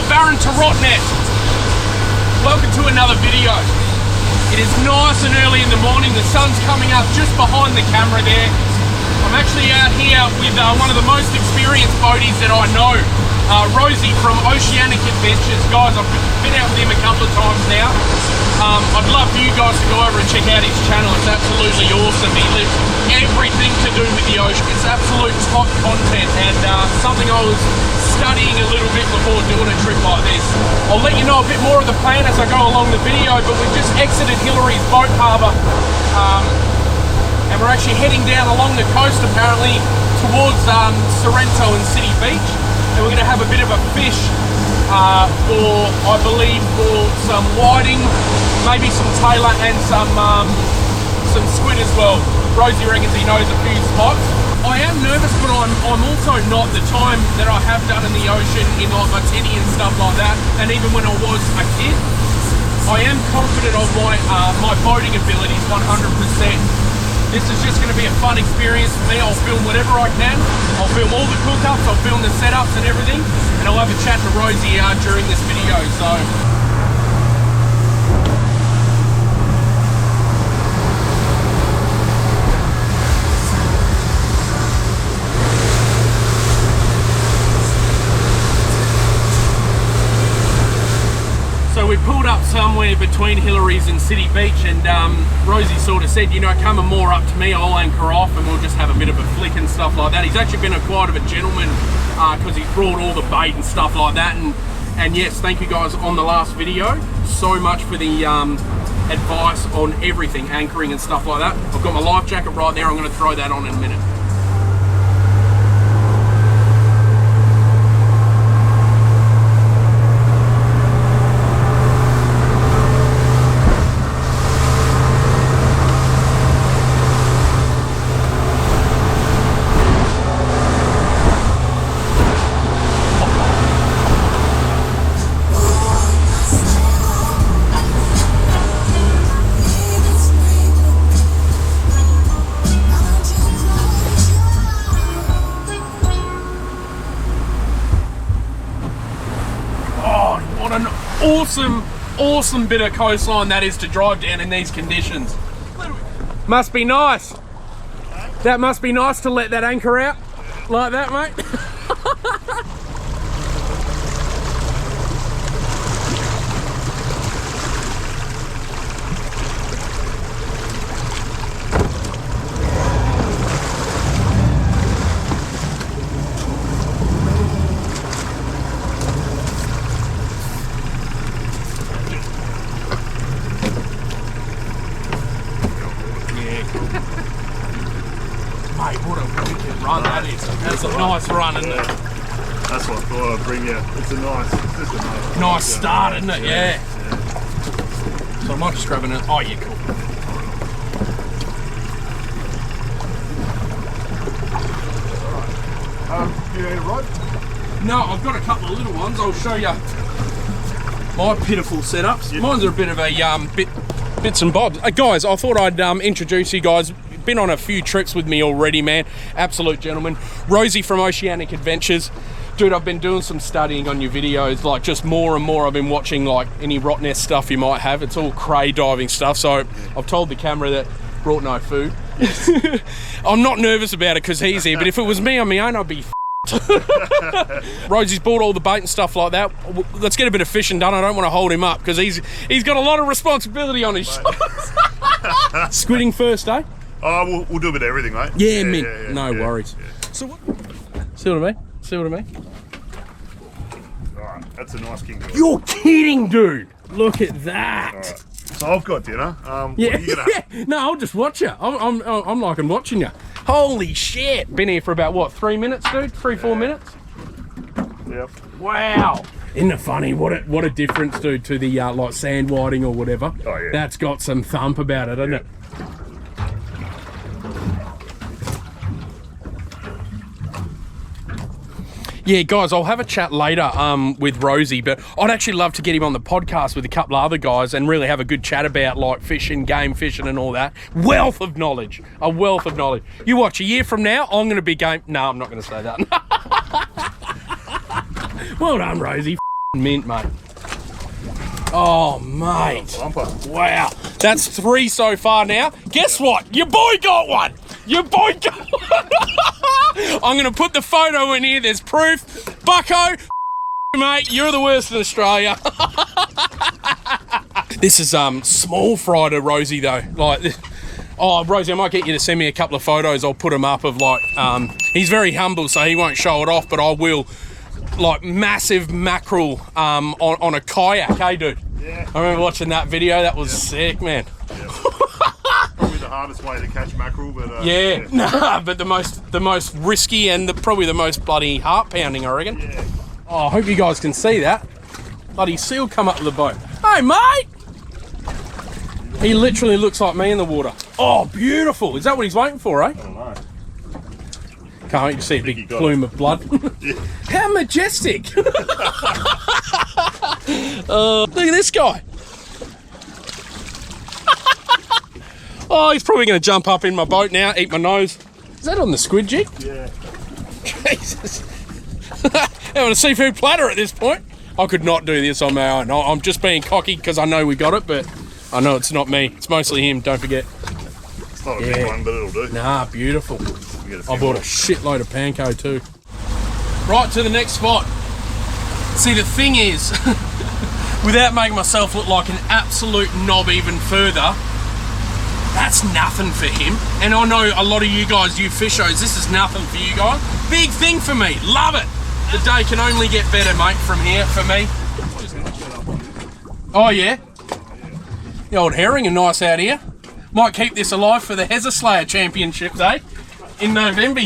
Baron to Rottnest. Welcome to another video. It is nice and early in the morning. The sun's coming up just behind the camera there. I'm actually out here with one of the most experienced boaties that I know, Rosie from Oceanic Adventures. Guys, I've been out with him a couple of times now. I'd love for you guys to go over and check out his channel. It's absolutely awesome. He lives everything to do with the ocean. It's absolute top content, and something I was studying a little bit before doing a trip like this. I'll let you know a bit more of the plan as I go along the video, but we've just exited Hillary's boat harbour, and we're actually heading down along the coast apparently towards Sorrento and City Beach, and we're going to have a bit of a fish for, I believe, for some whiting, maybe some tailor, and some squid as well. Rosie reckons he knows a few spots. I am nervous, but I'm also not. The time that I have done in the ocean in like my tinny and stuff like that, and even when I was a kid, I am confident of my boating abilities 100%. This is just going to be a fun experience for me. I'll film whatever I can. I'll film all the cook-ups, I'll film the setups and everything, and I'll have a chat to Rosie during this video. So we pulled up somewhere between Hillary's and City Beach, and Rosie sort of said, you know, come more up to me, I'll anchor off and we'll just have a bit of a flick and stuff like that. He's actually been quite of a gentleman because he's brought all the bait and stuff like that. And yes, thank you guys on the last video so much for the advice on everything, anchoring and stuff like that. I've got my life jacket right there. I'm going to throw that on in a minute. Awesome bit of coastline that is to drive down in these conditions. Must be nice. That must be nice to let that anchor out like that, mate. Mate, what a wicked run that is. That's a nice run, isn't it? That's what I thought I'd bring you. It's just a nice start, isn't it? Yeah. So I might just grab it. Oh, yeah, cool. Do you need a rod? No, I've got a couple of little ones. I'll show you my pitiful setups. Yep. Mine's are a bit of a bits and bobs. Guys, I thought I'd introduce you guys. Been on a few trips with me already, man. Absolute gentleman. Rosie from Oceanic Adventures. Dude, I've been doing some studying on your videos, like just more and more. I've been watching like any Rottnest stuff you might have. It's all cray diving stuff. So I've told the camera that brought no food. Yes. I'm not nervous about it because he's here, but if it was me on my own, I'd be Rosie's bought all the bait and stuff like that. Let's get a bit of fishing done. I don't want to hold him up because he's got a lot of responsibility on his shoulders. Squidding first, eh? Oh, we'll do a bit of everything, mate. Yeah, mint. No worries. Yeah. So what? See what I mean? See what I mean? Alright, that's a nice king. You're kidding, dude. Look at that. Right. So I've got dinner. Yeah. No, I'll just watch you. I'm liking watching you. Holy shit. Been here for about, what, 3 minutes, dude? 3-4 minutes? Yep. Wow. Isn't it funny what a difference, dude, to the like sand whiting or whatever? Oh, yeah. That's got some thump about it, hasn't it? Yeah, guys, I'll have a chat later with Rosie, but I'd actually love to get him on the podcast with a couple of other guys and really have a good chat about like fishing, game fishing and all that. Wealth of knowledge. A wealth of knowledge. You watch, a year from now, I'm going to be game... No, I'm not going to say that. Well done, Rosie. mint, mate. Oh, mate. Bumper. Wow. That's 3 so far now. Guess what? Your boy got one. Your boy got one. I'm going to put the photo in here. There's proof. Bucko, mate, you're the worst in Australia. This is small fry to Rosie, though. Like this. Oh, Rosie, I might get you to send me a couple of photos. I'll put them up of like, he's very humble, so he won't show it off, but I will. Like massive mackerel on a kayak, hey dude? Yeah. I remember watching that video. That was sick, man. Yeah. Probably the hardest way to catch mackerel, but yeah. Nah, but the most risky and probably the most bloody heart pounding, I reckon. Yeah. Oh, I hope you guys can see that. Bloody seal come up with the boat. Hey, mate! He literally looks like me in the water. Oh, beautiful. Is that what he's waiting for, eh? I don't know. Can't wait to see a big plume of blood. Yeah. How majestic! Look at this guy. Oh, he's probably going to jump up in my boat now, eat my nose. Is that on the squid jig? Yeah. Jesus. Having a seafood platter at this point. I could not do this on my own. I'm just being cocky because I know we got it, but I know it's not me. It's mostly him, don't forget. It's not a big one, but it'll do. Nah, beautiful. I bought a shitload of panko too. Right to the next spot. See, the thing is, without making myself look like an absolute knob even further, that's nothing for him. And I know a lot of you guys do fishers. This is nothing for you guys. Big thing for me. Love it. The day can only get better, mate, from here for me. Oh, yeah? The old herring are nice out here. Might keep this alive for the Hezza Slayer Championships, eh? In November.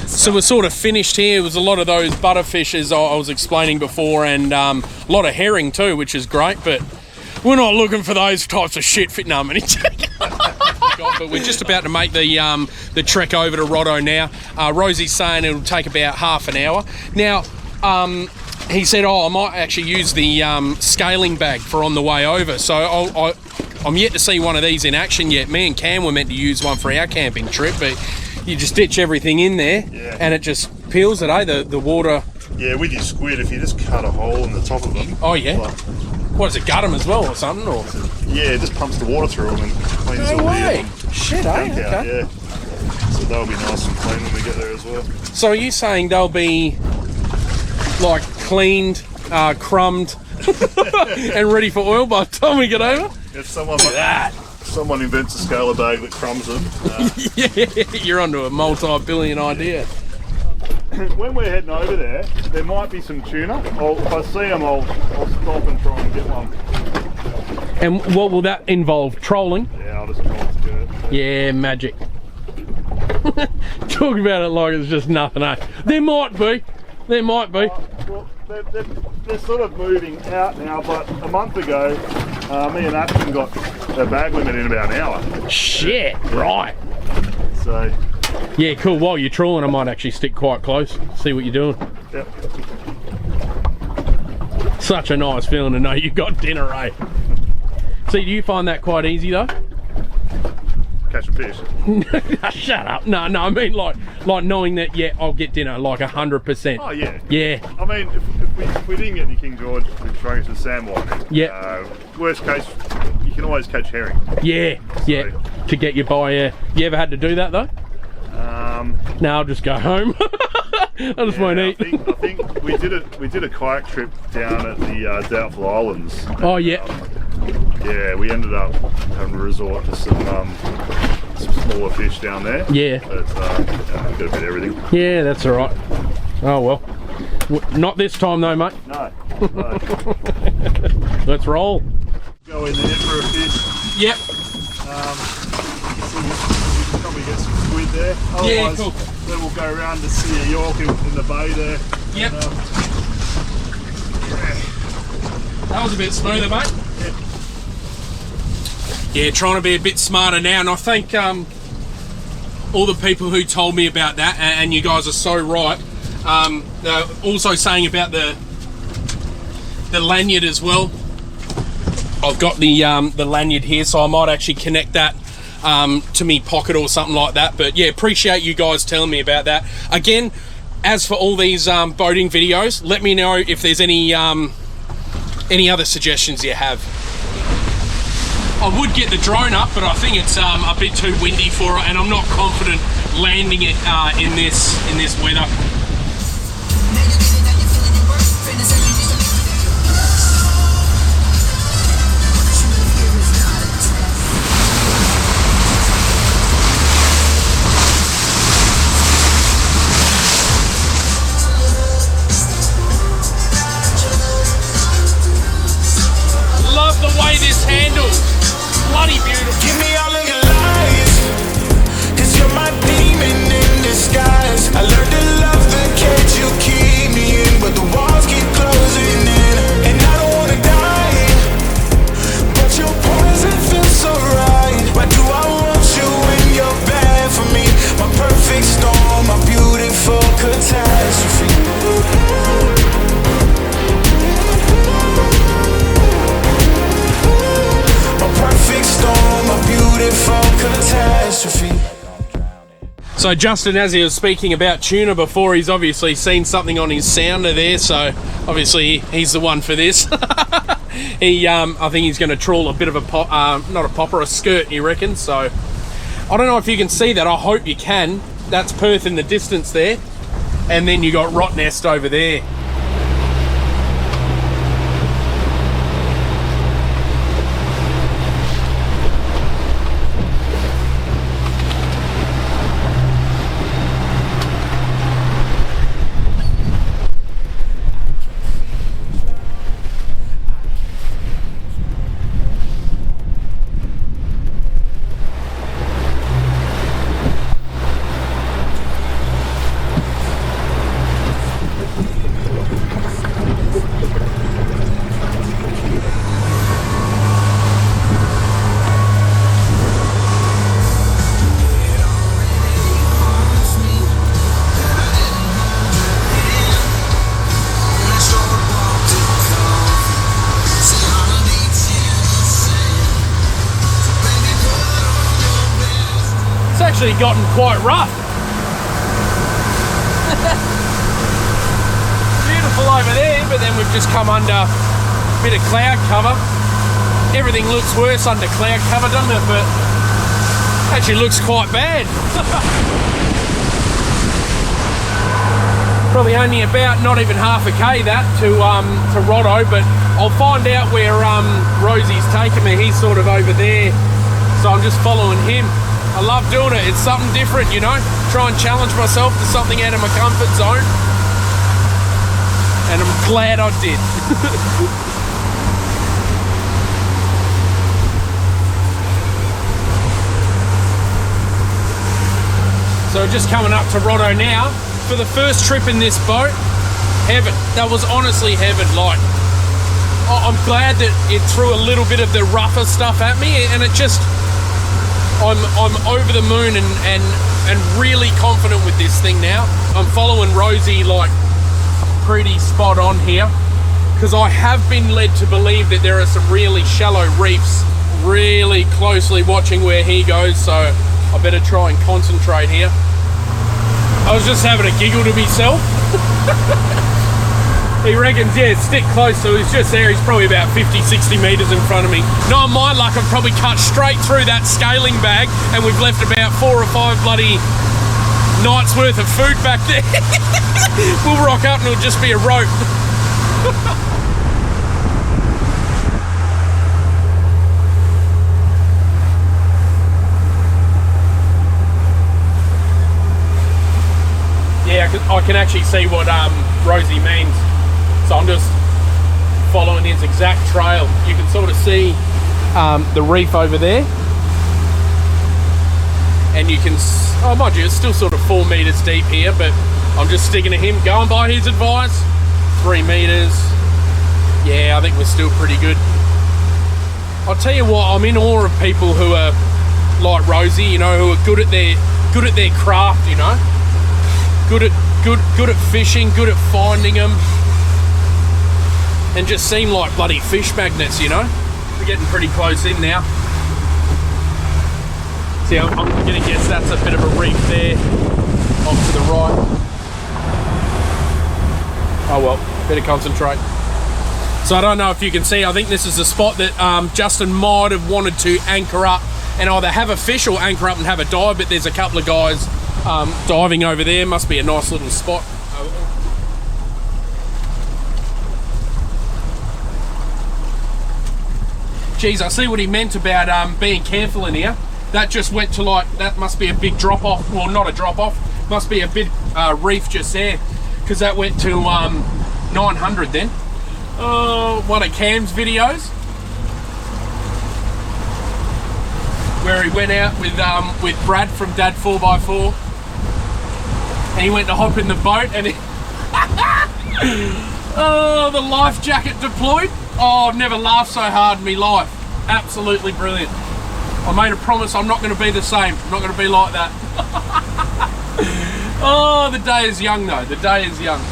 So we're sort of finished here. It was a lot of those butterfish, as I was explaining before, and a lot of herring too, which is great, but we're not looking for those types of shit fit. No, but we're just about to make the trek over to Rotto now. Rosie's saying it'll take about half an hour. Now, he said, I might actually use the scaling bag for on the way over. So I'm yet to see one of these in action yet. Me and Cam were meant to use one for our camping trip, but you just ditch everything in there and it just peels it, eh? The water. Yeah, with your squid, if you just cut a hole in the top of them. Oh, yeah. Like, what, does it gut them as well or something? Or? Yeah, it just pumps the water through them and cleans all way. the Shit, eh? gunk out, Okay. yeah. So they'll be nice and clean when we get there as well. So are you saying they'll be like cleaned, crumbed, and ready for oil by the time we get over? If someone invents a scaler bag that crumbs them. Yeah, you're onto a multi-billion idea. When we're heading over there might be some tuna. If I see them, I'll stop and try and get one. And what will that involve? Trolling? Yeah, I'll just try and skirt. Yeah, magic. Talk about it like it's just nothing, eh? There might be. Well, they're sort of moving out now, but a month ago, me and Ashton got their bag limit in about an hour. Shit, right. So... Yeah, cool. While you're trawling, I might actually stick quite close, see what you're doing. Yep. Such a nice feeling to know you got dinner, eh? See, do you find that quite easy though? Catch a fish. Shut up. No, I mean like knowing that, yeah, I'll get dinner like 100%. Oh, yeah. Yeah. I mean, if we didn't get any King George, we'd throw into sand whiting. Yeah. Worst case, you can always catch herring. Yeah, yeah. To get you by, You ever had to do that though? No, I'll just go home. I just won't eat. I think we did a kayak trip down at the Doubtful Islands. Oh yeah. Yeah, we ended up having to resort to some smaller fish down there. Yeah. But got a bit of everything. Yeah, that's all right. Oh well. Not this time though, mate. No. Let's roll. Go in there for a fish. Yep. We can probably get some squid there. Otherwise, Yeah, cool. Then we'll go around to Sea of York in the bay there. Yep. That was a bit smoother, mate. Yeah, trying to be a bit smarter now, and I thank all the people who told me about that, and you guys are so right. Also saying about the lanyard as well. I've got the lanyard here, so I might actually connect that to me pocket or something like that. But yeah, appreciate you guys telling me about that. Again, as for all these boating videos, let me know if there's any other suggestions you have. I would get the drone up, but I think it's a bit too windy for it, and I'm not confident landing it in this weather. Love the way this handles. Bloody beautiful. Give me all of your lies, 'cause you're my demon in disguise. I learned to love the cage you keep me in, but the walls keep closing in, and I don't wanna die, but your poison feels so right. Why do I want you when you're bad for me? My perfect storm, my beautiful catastrophe. Perfect storm, a beautiful catastrophe. So Justin, as he was speaking about tuna before, he's obviously seen something on his sounder there, so obviously he's the one for this. I think he's going to trawl a bit of a not a popper, a skirt, he reckons. So I don't know if you can see that. I hope you can. That's Perth in the distance there, and then you got Rottnest over there. Actually gotten quite rough. Beautiful over there, but then we've just come under a bit of cloud cover. Everything looks worse under cloud cover, doesn't it? But actually looks quite bad. Probably only about not even half a K that to Rotto, but I'll find out where Rosie's taken me. He's sort of over there, so I'm just following him. I love doing it. It's something different, you know. Try and challenge myself to something out of my comfort zone. And I'm glad I did. So just coming up to Rotto now. For the first trip in this boat, heaven. That was honestly heaven. Like, I'm glad that it threw a little bit of the rougher stuff at me, and it just... I'm over the moon and really confident with this thing now. I'm following Rosie like pretty spot on here, because I have been led to believe that there are some really shallow reefs, really closely watching where he goes, so I better try and concentrate here. I was just having a giggle to myself. He reckons, yeah, stick close, so he's just there. He's probably about 50, 60 metres in front of me. Not my luck, I've probably cut straight through that scaling bag, and we've left about 4 or 5 bloody nights worth of food back there. We'll rock up and it'll just be a rope. Yeah, I can actually see what Rosie means. So I'm just following his exact trail. You can sort of see the reef over there. And you can, oh mind you, it's still sort of 4 metres deep here, but I'm just sticking to him, going by his advice. 3 metres. Yeah, I think we're still pretty good. I'll tell you what, I'm in awe of people who are like Rosie, you know, who are good at their craft, you know. Good at fishing, good at finding them, and just seem like bloody fish magnets, you know. We're getting pretty close in now. See, I'm gonna guess that's a bit of a reef there, off to the right. Oh well, better concentrate. So I don't know if you can see, I think this is the spot that Justin might have wanted to anchor up and either have a fish or anchor up and have a dive, but there's a couple of guys diving over there. Must be a nice little spot. Geez, I see what he meant about being careful in here. That just went to like, that must be a big drop off. Well, not a drop off, must be a big reef just there, because that went to 900 then. One of Cam's videos where he went out with Brad from Dad 4x4, and he went to hop in the boat and he oh, the life jacket deployed. Oh, I've never laughed so hard in my life. Absolutely brilliant. I made a promise I'm not going to be the same. I'm not going to be like that. Oh, the day is young though. The day is young.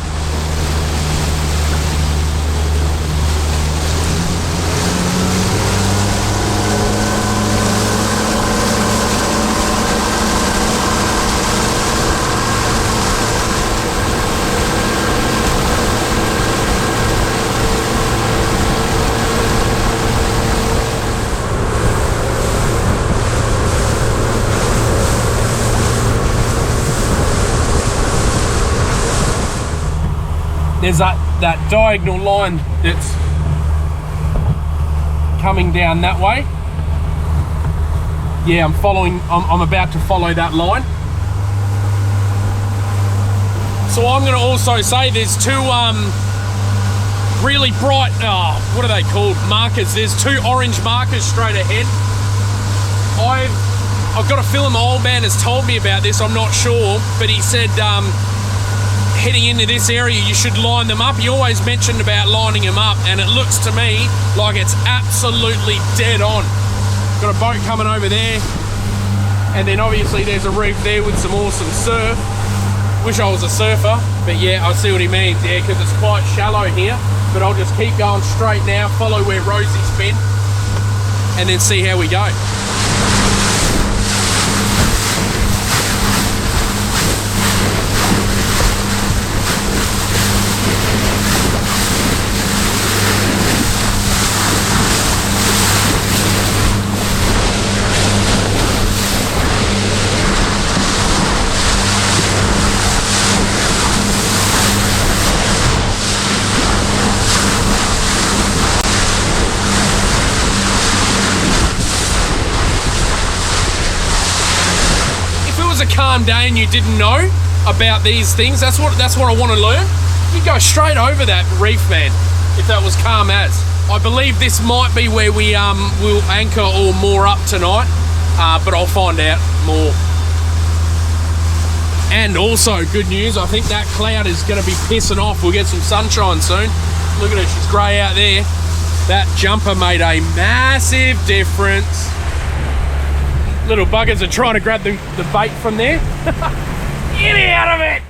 There's that diagonal line that's coming down that way. Yeah, I'm about to follow that line. So I'm going to also say there's two really bright, what are they called? Markers. There's two orange markers straight ahead. I've got a feeling my old man has told me about this, I'm not sure, but he said heading into this area you should line them up. He always mentioned about lining them up, and it looks to me like it's absolutely dead on. Got a boat coming over there, and then obviously there's a reef there with some awesome surf. Wish I was a surfer, but yeah, I see what he means, yeah, because it's quite shallow here. But I'll just keep going straight now, follow where Rosie's been, and then see how we go. A calm day and you didn't know about these things, that's what I want to learn. You go straight over that reef, man, if that was calm as. I believe this might be where we will anchor or moor up tonight, but I'll find out more. And also good news, I think that cloud is going to be pissing off. We'll get some sunshine soon. Look at her, she's grey out there. That jumper made a massive difference. Little buggers are trying to grab the bait from there. Get out of it!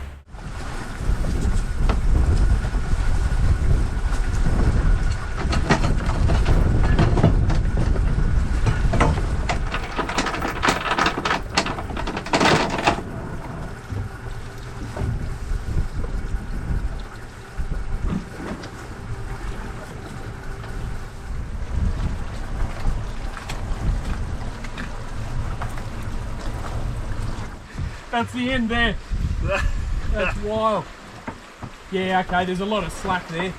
That's the end there. That's wild. Yeah, okay, there's a lot of slack there.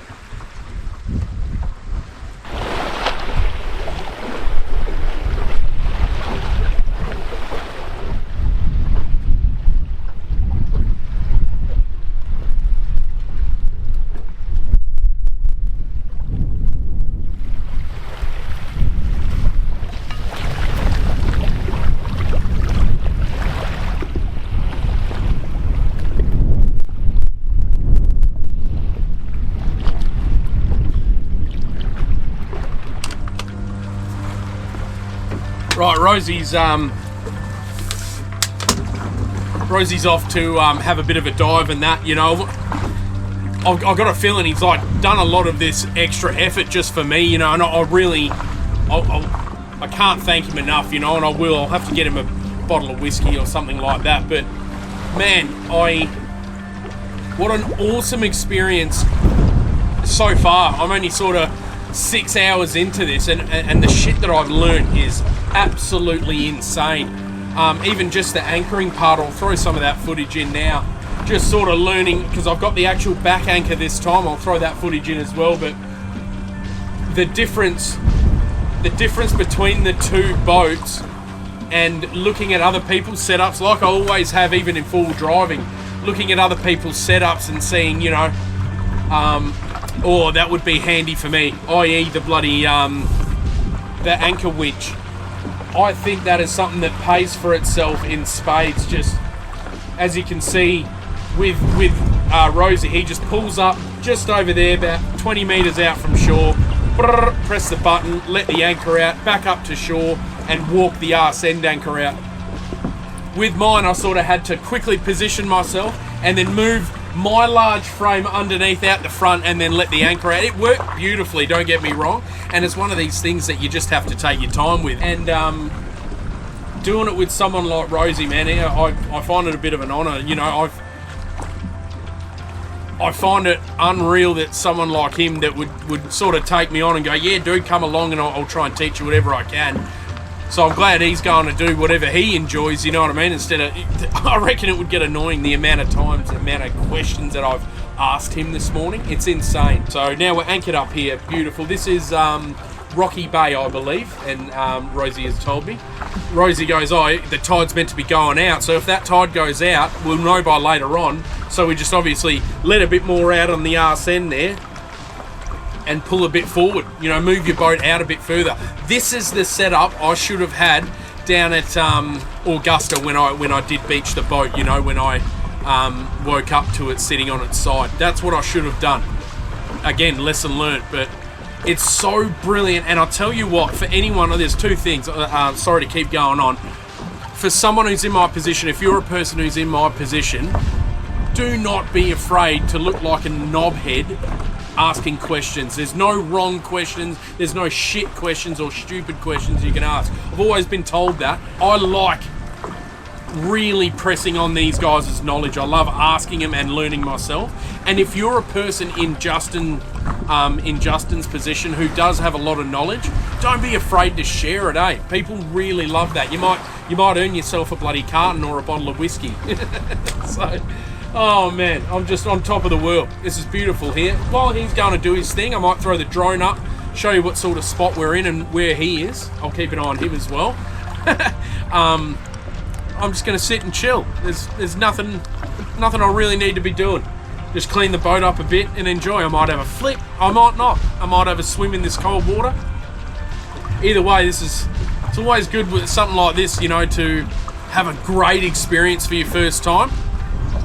Right, Rosie's off to have a bit of a dive and that, you know. I've got a feeling he's like done a lot of this extra effort just for me, you know, and I can't thank him enough, you know, and I'll have to get him a bottle of whiskey or something like that. But man, What an awesome experience so far. I'm only sort of 6 hours into this, and the shit that I've learned is absolutely insane. Even just the anchoring part, I'll throw some of that footage in now. Just sort of learning, because I've got the actual back anchor this time, I'll throw that footage in as well, but the difference between the two boats and looking at other people's setups, like I always have even in full driving, looking at other people's setups and seeing, you know, oh, that would be handy for me, i.e. the bloody, the anchor winch. I think that is something that pays for itself in spades. Just as you can see with Rosie, he just pulls up just over there, about 20 meters out from shore, press the button, let the anchor out, back up to shore, and walk the arse end anchor out. With mine, I sort of had to quickly position myself and then move my large frame underneath out the front and then let the anchor out. It worked beautifully, don't get me wrong, and it's one of these things that you just have to take your time with. And doing it with someone like Rosie, man, I find it a bit of an honour. You know, I find it unreal that someone like him that would sort of take me on and go, yeah, dude, come along and I'll try and teach you whatever I can. So I'm glad he's going to do whatever he enjoys, you know what I mean? Instead of, I reckon it would get annoying the amount of times, the amount of questions that I've asked him this morning. It's insane. So now we're anchored up here, beautiful. This is Rocky Bay, I believe, and Rosie has told me. Rosie goes, oh, the tide's meant to be going out, so if that tide goes out, we'll know by later on. So we just obviously let a bit more out on the arse end there and pull a bit forward, you know, move your boat out a bit further. This is the setup I should have had down at Augusta when I did beach the boat, you know, when I woke up to it sitting on its side. That's what I should have done. Again, lesson learnt, but it's so brilliant. And I'll tell you what, for anyone, there's two things, sorry to keep going on. For someone who's in my position, if you're a person who's in my position, do not be afraid to look like a knobhead asking questions. There's no wrong questions, there's no shit questions or stupid questions you can ask. I've always been told that. I like really pressing on these guys' knowledge. I love asking them and learning myself. And if you're a person in Justin's position who does have a lot of knowledge, don't be afraid to share it, eh? People really love that. You might earn yourself a bloody carton or a bottle of whiskey. So, oh man, I'm just on top of the world. This is beautiful here. While he's going to do his thing, I might throw the drone up, show you what sort of spot we're in and where he is. I'll keep an eye on him as well. I'm just going to sit and chill. There's nothing I really need to be doing. Just clean the boat up a bit and enjoy. I might have a flip, I might not. I might have a swim in this cold water. Either way, it's always good with something like this, you know, to have a great experience for your first time.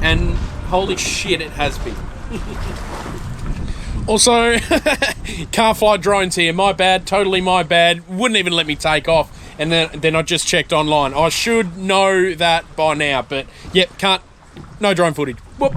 And holy shit, it has been. Also, can't fly drones here. My bad, totally my bad. Wouldn't even let me take off. And then I just checked online. I should know that by now, but yep, can't. No drone footage. Whoop.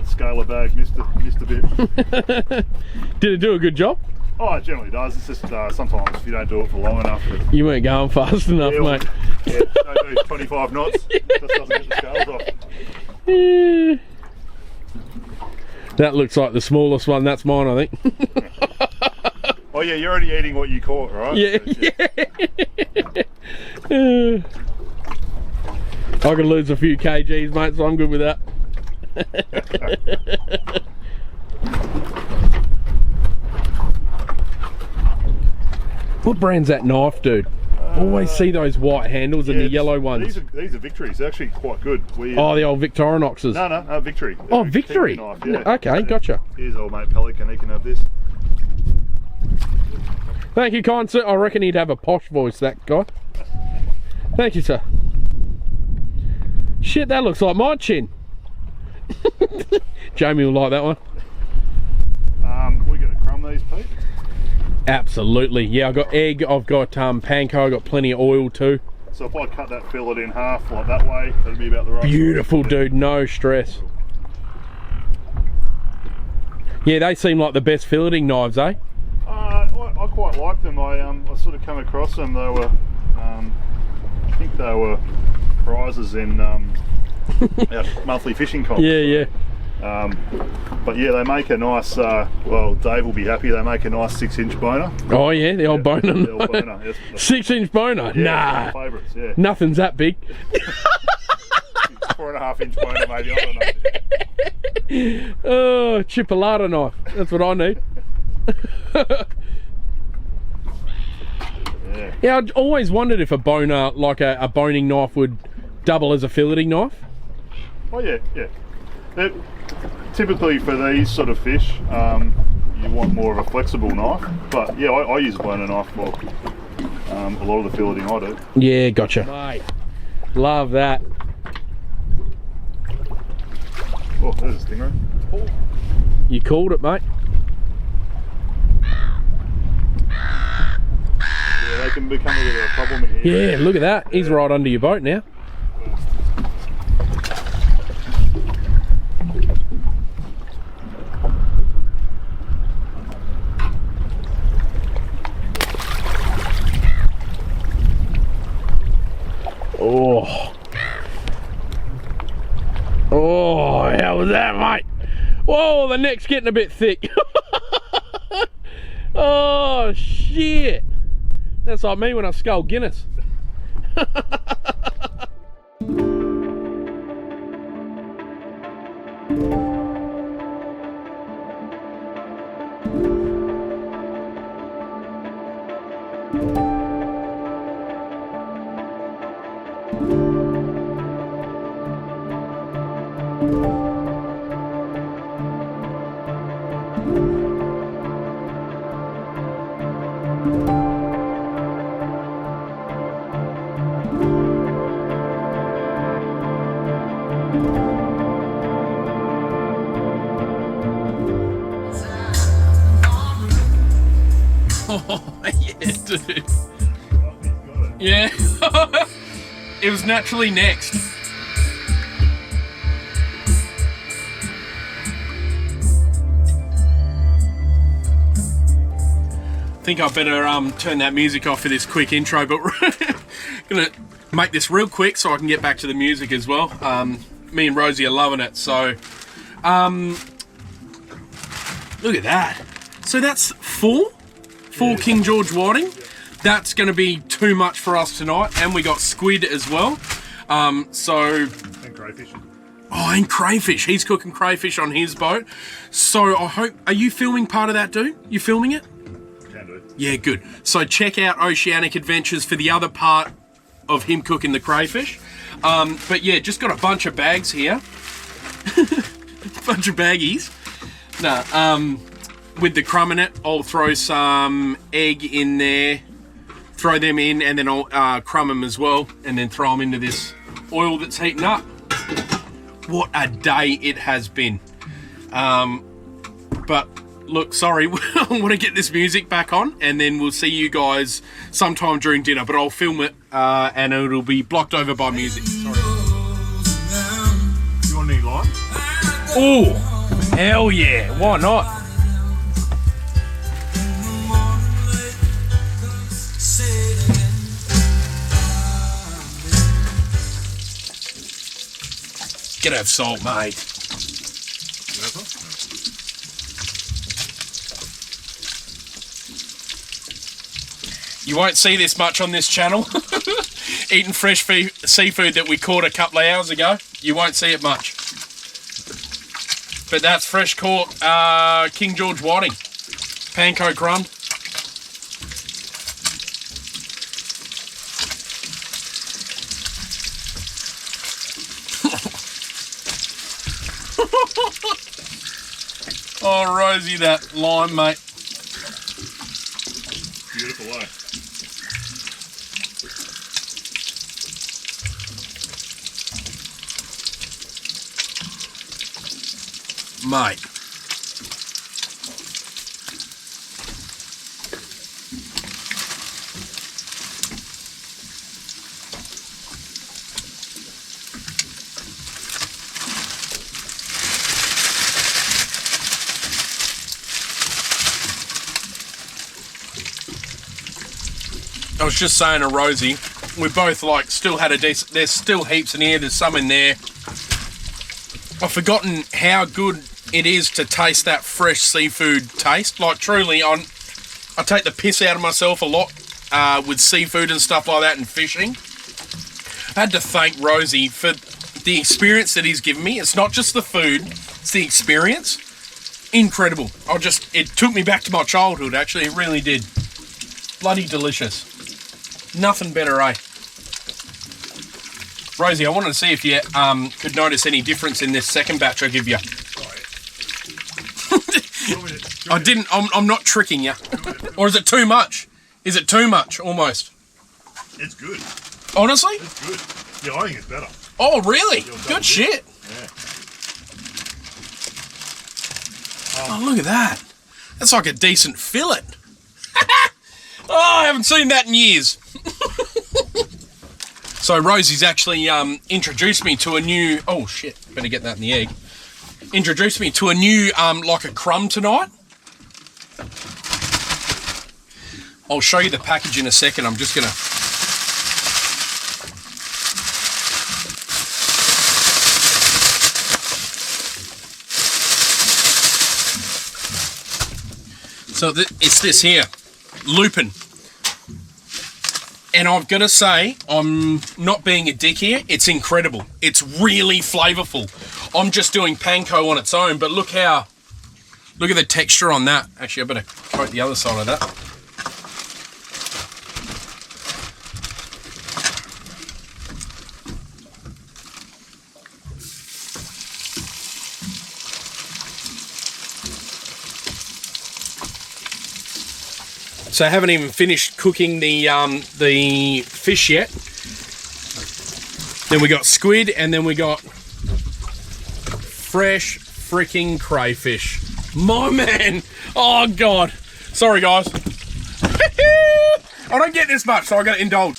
Scaler bag missed a bit. Did it do a good job? Oh, it generally does. It's just sometimes if you don't do it for long enough. You weren't going fast enough, mate. Yeah, don't do 25 knots. Just doesn't get the scales off. That looks like the smallest one. That's mine, I think. Oh yeah, you're already eating what you caught, right? Yeah. Yeah. I could lose a few kgs, mate, so I'm good with that. What brand's that knife, dude? Always see those white handles and the yellow ones. These are Victorys. They're actually quite good. Oh, the old Victorinoxes. No, Victory. Oh, Victory. Knife, yeah. Okay, gotcha. Here's old mate Pelican. He can have this. Thank you, kind sir. I reckon he'd have a posh voice, that guy. Thank you, sir. Shit, that looks like my chin. Jamie will like that one. We're going to crumb these, Pete? Absolutely. Yeah, I've got egg, I've got panko, I've got plenty of oil too. So if I cut that fillet in half like that way, that'll be about the right Beautiful, size. dude, no stress. Yeah, they seem like the best filleting knives, eh? I quite like them. I sort of come across them. They were, I think they were prizes in our monthly fishing comp. Yeah, yeah. But yeah, they make a nice, well, Dave will be happy, they make a nice 6-inch boner. Oh yeah, the old boner. The old boner, yes. 6-inch boner? Yeah, nah. my favourites, yeah. Nothing's that big. 4.5-inch boner maybe, I don't know. Oh, chipolata knife. That's what I need. Yeah. Yeah, I'd always wondered if a boner, like a boning knife, would double as a filleting knife. Oh yeah, yeah. Typically for these sort of fish, you want more of a flexible knife. But yeah, I use a boner knife for a lot of the filleting I do. Yeah, gotcha. Mate, love that. Oh, there's a stingray. You called it, mate. Yeah, they can become a bit of a problem in here. Yeah, look at that. He's right under your boat now. Oh. Oh, how was that, mate? Whoa, the neck's getting a bit thick. Oh, shit. That's like me when I scull Guinness. Oh, yeah, dude. Yeah. It was naturally next. I think I better turn that music off for this quick intro, but we're gonna make this real quick so I can get back to the music as well. Me and Rosie are loving it, so look at that. So that's four King George whiting. That's going to be too much for us tonight, and we got squid as well. And crayfish. Oh, and crayfish. He's cooking crayfish on his boat. So I hope, are you filming part of that, dude? You filming it? Can do. Yeah, good. So check out Oceanic Adventures for the other part of him cooking the crayfish. But yeah, just got a bunch of bags here. Bunch of baggies. Nah, with the crumb in it, I'll throw some egg in there, throw them in, and then I'll crumb them as well, and then throw them into this oil that's heating up. What a day it has been. But look, sorry, I want to get this music back on, and then we'll see you guys sometime during dinner, but I'll film it, and it'll be blocked over by music. Sorry. You want any lime? Oh, hell yeah, why not? Gotta have salt, mate. You won't see this much on this channel. Eating fresh seafood that we caught a couple of hours ago. You won't see it much. But that's fresh caught King George whiting. Panko crumb. Oh, Rosie, that lime, mate. Beautiful, eh? mate. I was just saying to Rosie, we both like still had a decent, there's still heaps in here, there's some in there. I've forgotten how good it is to taste that fresh seafood taste. Like truly, I take the piss out of myself a lot with seafood and stuff like that and fishing. I had to thank Rosie for the experience that he's given me. It's not just the food, it's the experience. Incredible. It took me back to my childhood, actually, it really did. Bloody delicious. Nothing better, eh? Rosie, I wanted to see if you could notice any difference in this second batch I give you. I didn't, I'm not tricking you. Or is it too much? Is it too much, almost? It's good. Honestly? It's good. Yeah, I think it's better. Oh, really? Good shit. Yeah. Oh, look at that. That's like a decent fillet. Oh, I haven't seen that in years. So Rosie's actually introduced me to a new... Oh, shit. Better get that in the egg. Introduced me to a new, like a crumb tonight. I'll show you the package in a second. I'm just going to... So it's this here. Lupin. And I'm gonna say, I'm not being a dick here, it's incredible. It's really flavorful. I'm just doing panko on its own, but look at the texture on that. Actually, I better coat the other side of that. So I haven't even finished cooking the fish yet. Then we got squid, and then we got fresh freaking crayfish. My man! Oh God! Sorry guys. I don't get this much, so I got to indulge.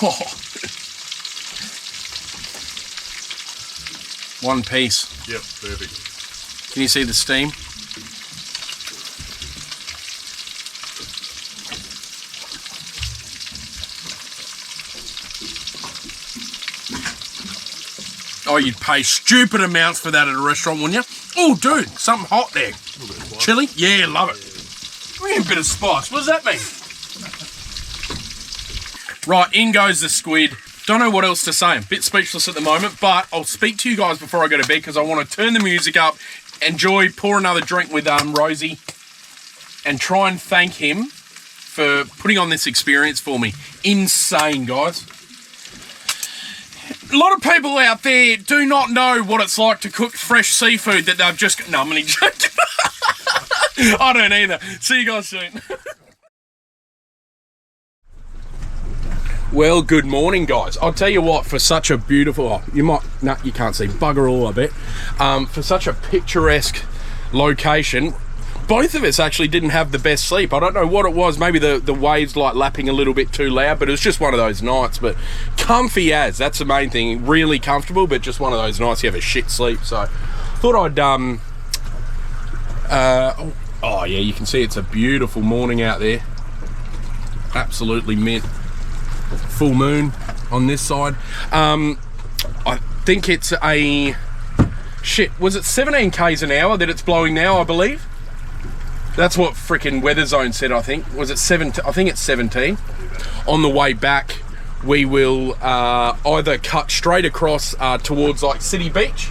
Oh. One piece. Yep, perfect. Can you see the steam? Oh, you'd pay stupid amounts for that at a restaurant, wouldn't you? Oh, dude, something hot there. Chili? Yeah, love it. A bit of spice. What does that mean? Right, in goes the squid. Don't know what else to say. I'm a bit speechless at the moment, but I'll speak to you guys before I go to bed because I want to turn the music up, enjoy, pour another drink with Rosie, and try and thank him for putting on this experience for me. Insane, guys. A lot of people out there do not know what it's like to cook fresh seafood that they've just... No, I'm only joking. I don't either. See you guys soon. Well, good morning, guys. I'll tell you what, for such a beautiful... Oh, you might... No, you can't see. Bugger all, I bet. For such a picturesque location... Both of us actually didn't have the best sleep. I don't know what it was. Maybe the waves like lapping a little bit too loud, but it was just one of those nights. But comfy as, that's the main thing. Really comfortable, but just one of those nights you have a shit sleep. So thought I'd oh yeah, you can see it's a beautiful morning out there. Absolutely mint. Full moon on this side. I think it's a... Shit, was it 17 k's an hour that it's blowing now, I believe? That's what frickin' Weather Zone said, I think. Was it 17? I think it's 17. On the way back, we will either cut straight across towards like City Beach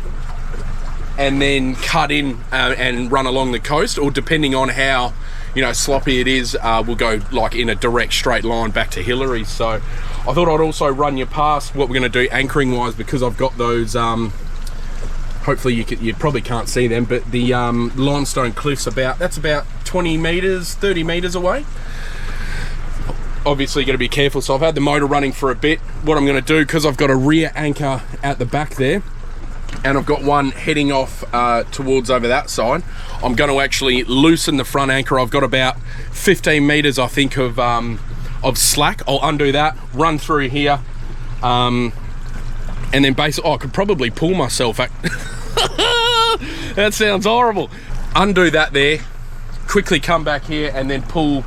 and then cut in and run along the coast, or depending on how, you know, sloppy it is, we'll go like in a direct straight line back to Hillary. So I thought I'd also run you past what we're going to do anchoring wise, because I've got those hopefully you probably can't see them, but the limestone cliffs that's about 20 meters, 30 meters away. Obviously got to be careful, so I've had the motor running for a bit. What I'm going to do, because I've got a rear anchor at the back there, and I've got one heading off towards over that side. I'm going to actually loosen the front anchor. I've got about 15 meters, I think, of slack. I'll undo that, run through here, and then basically, I could probably pull myself. That sounds horrible. Undo that there, quickly come back here, and then pull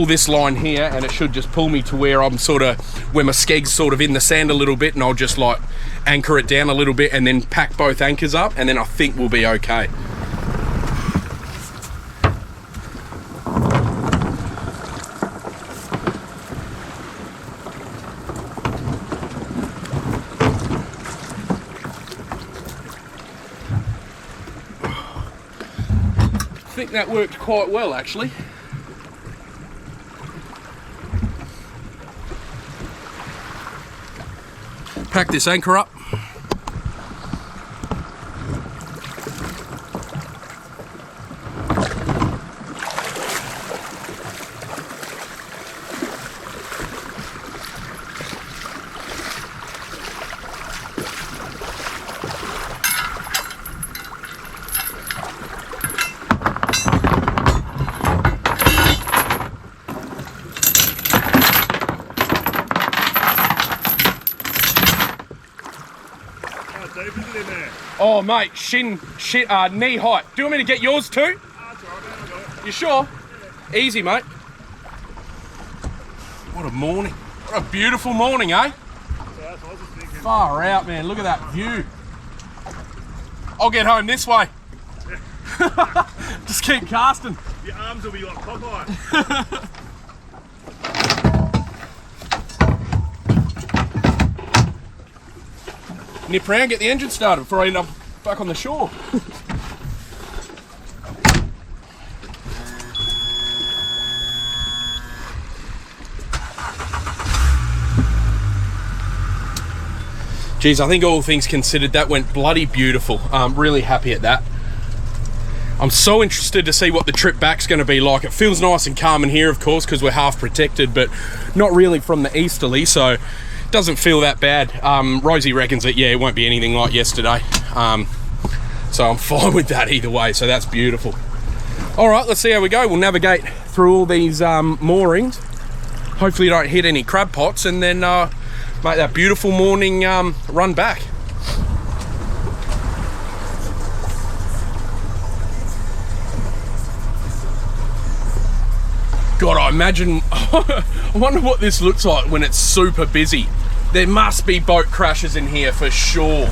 this line here, and it should just pull me to where I'm where my skeg's sort of in the sand a little bit, and I'll just like anchor it down a little bit and then pack both anchors up, and then I think we'll be okay. I think that worked quite well, actually. Pack this anchor up. Oh mate, knee height. Do you want me to get yours too? That's all right, man, I got it. You sure? Yeah. Easy, mate. What a morning. What a beautiful morning, eh? So that's what I was just thinking. Far out, man. Look at that view. I'll get home this way. Just keep casting. Your arms will be like Popeye. Nip round, get the engine started before I end up back on the shore. Geez, I think all things considered, that went bloody beautiful. I'm really happy at that. I'm so interested to see what the trip back's going to be like. It feels nice and calm in here, of course, because we're half protected, but not really from the easterly, so doesn't feel that bad. Rosie reckons that, yeah, it won't be anything like yesterday. So I'm fine with that either way, so that's beautiful. All right, let's see how we go. We'll navigate through all these moorings. Hopefully don't hit any crab pots, and then make that beautiful morning run back. God, I imagine, I wonder what this looks like when it's super busy. There must be boat crashes in here for sure.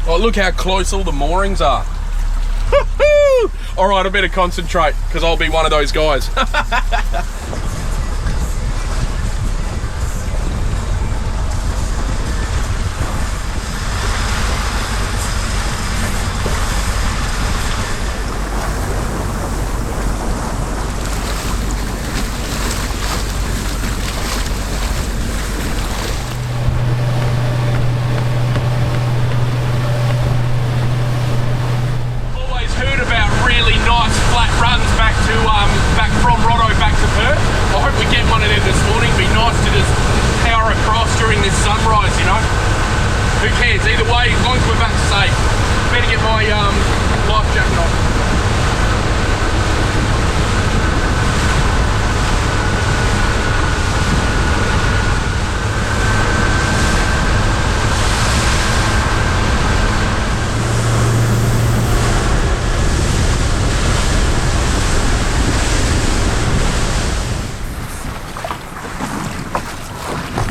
Oh, look how close all the moorings are. All right, I better concentrate because I'll be one of those guys. Back from Rotto back to Perth. I hope we get one of them this morning. It'd be nice to just power across during this sunrise, you know. Who cares? Either way, as long as we're back safe. Better get my life jacket on.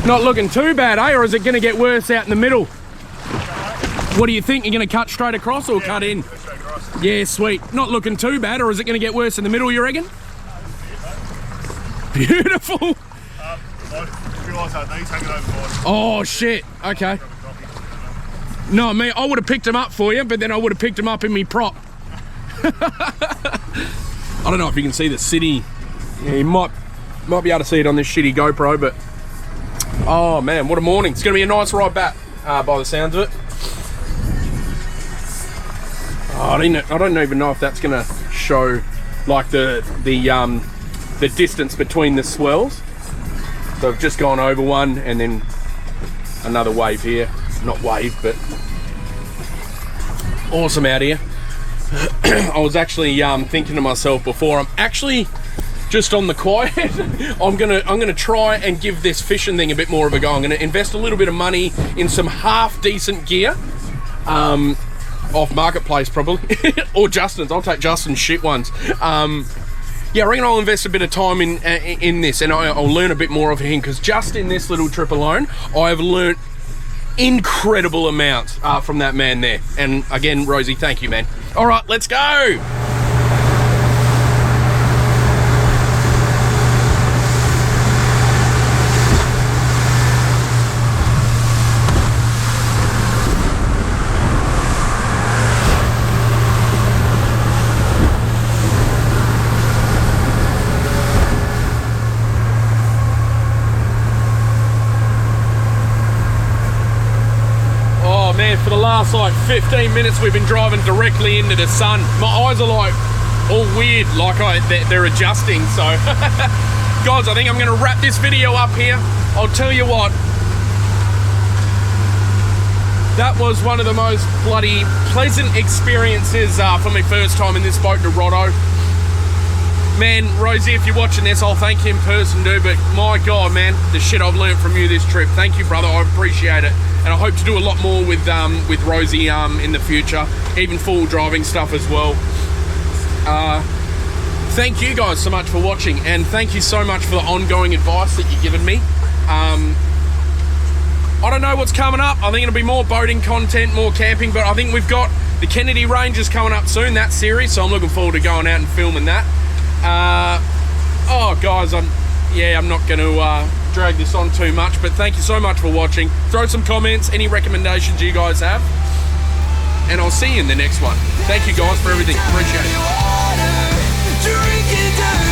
Not looking too bad, eh? Or is it going to get worse out in the middle? What do you think? You're going to cut straight across or cut in? Straight across. Yeah, sweet. Not looking too bad, or is it going to get worse in the middle, you reckon? Beautiful. I realised I had these hanging overboard. Oh, shit. Okay. No, me, I would have picked them up for you, but then I would have picked them up in me prop. I don't know if you can see the city. Yeah, you might be able to see it on this shitty GoPro, but oh man, what a morning. It's gonna be a nice ride back, by the sounds of it. Oh, I don't even know if that's gonna show like the distance between the swells. So I've just gone over one and then another wave here. Not wave, but awesome out here. I was actually thinking to myself before, I'm actually just on the quiet. I'm gonna try and give this fishing thing a bit more of a go. I'm gonna invest a little bit of money in some half decent gear, off Marketplace probably, or Justin's. I'll take Justin's shit ones. Yeah, I reckon I'll invest a bit of time in this, and I'll learn a bit more of him, because just in this little trip alone, I've learnt incredible amounts from that man there. And again, Rosie, thank you, man. All right, let's go. For the last like 15 minutes we've been driving directly into the sun. My eyes are like all weird, like they're adjusting. So guys, I think I'm going to wrap this video up here. I'll tell you what, that was one of the most bloody pleasant experiences for my first time in this boat to Rotto. Man, Rosie, if you're watching this, I'll thank you in person, dude, but my God, man, the shit I've learned from you this trip. Thank you, brother, I appreciate it. And I hope to do a lot more with Rosie in the future, even full driving stuff as well. Thank you guys so much for watching, and thank you so much for the ongoing advice that you've given me. I don't know what's coming up. I think it'll be more boating content, more camping, but I think we've got the Kennedy Ranges coming up soon, that series, so I'm looking forward to going out and filming that. Oh guys, I'm not going to drag this on too much, but thank you so much for watching. Throw some comments, any recommendations you guys have, and I'll see you in the next one. Thank you guys for everything, appreciate it.